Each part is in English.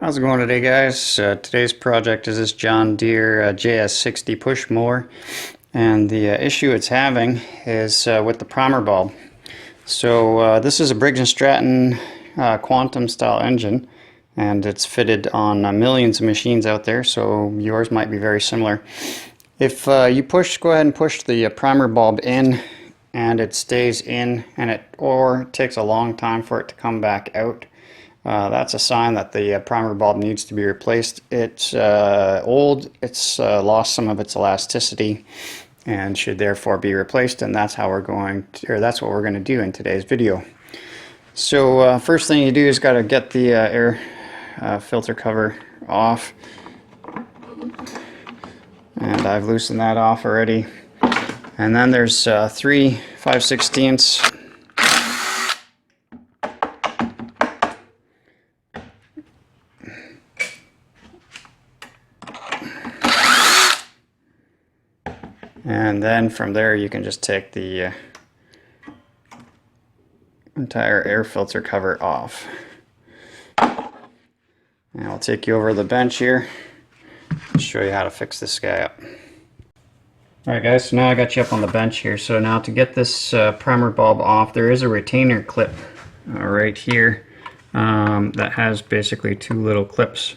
How's it going today, guys? Today's project is this John Deere JS60 push mower, and the issue it's having is with the primer bulb. So this is a Briggs and Stratton Quantum style engine, and it's fitted on millions of machines out there, so yours might be very similar. If you go ahead and push the primer bulb in and it stays in, or it takes a long time for it to come back out, that's a sign that the primer bulb needs to be replaced. It's old, it's lost some of its elasticity and should therefore be replaced, and that's what we're going to do in today's video. So first thing you do is got to get the air filter cover off, and I've loosened that off already. And then there's 3 5/16 and then from there you can just take the entire air filter cover off. And I'll take you over the bench here and show you how to fix this guy up. Alright guys, so now I got you up on the bench here. So now to get this primer bulb off, there is a retainer clip right here that has basically 2 little clips.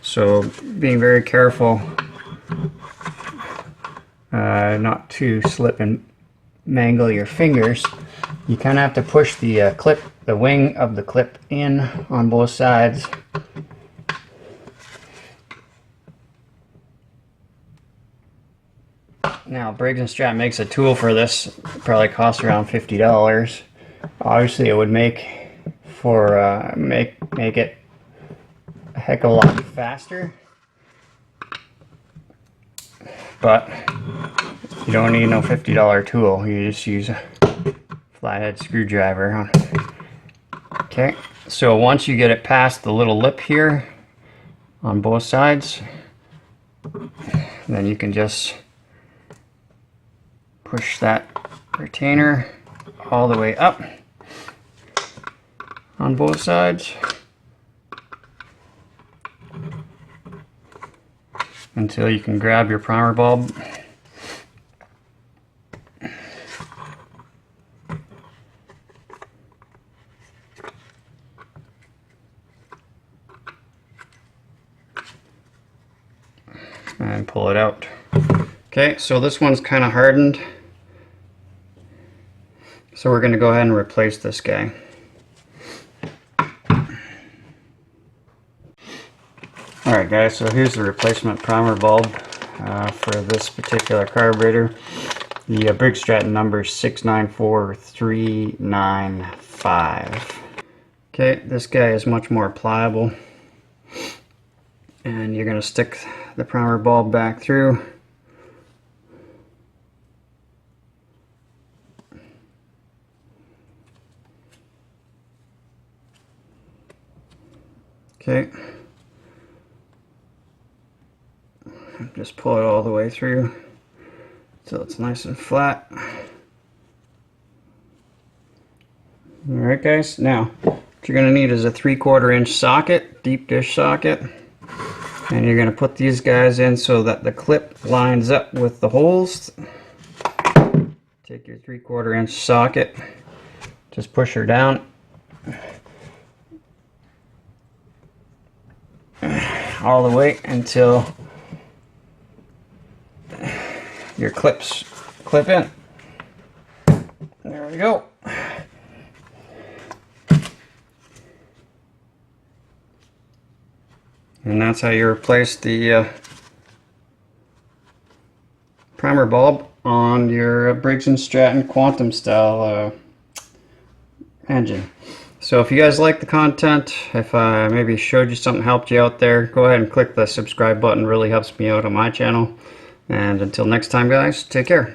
So being very careful not to slip and mangle your fingers, you kind of have to push the the wing of the clip in on both sides. Now Briggs and Stratton makes a tool for this. It probably costs around $50. Obviously it would make it a heck of a lot faster, but you don't need no $50 tool. You just use a flathead screwdriver. Okay, so once you get it past the little lip here on both sides, then you can just push that retainer all the way up on both sides until you can grab your primer bulb. And pull it out. Okay, so this one's kind of hardened, so we're going to go ahead and replace this guy. Alright guys, so here's the replacement primer bulb for this particular carburetor. The Briggs Stratton number is 694395. Okay, this guy is much more pliable, and you're going to stick the primer bulb back through. Okay, just pull it all the way through until it's nice and flat. Alright guys, now what you're going to need is a 3/4 inch socket, deep dish socket, and you're going to put these guys in so that the clip lines up with the holes. Take your 3/4 inch socket, just push her down all the way until your clips clip in. There we go. And that's how you replace the primer bulb on your Briggs and Stratton Quantum style engine. So if you guys like the content, if I maybe showed you something, helped you out there, go ahead and click the subscribe button. It really helps me out on my channel. And until next time guys, take care.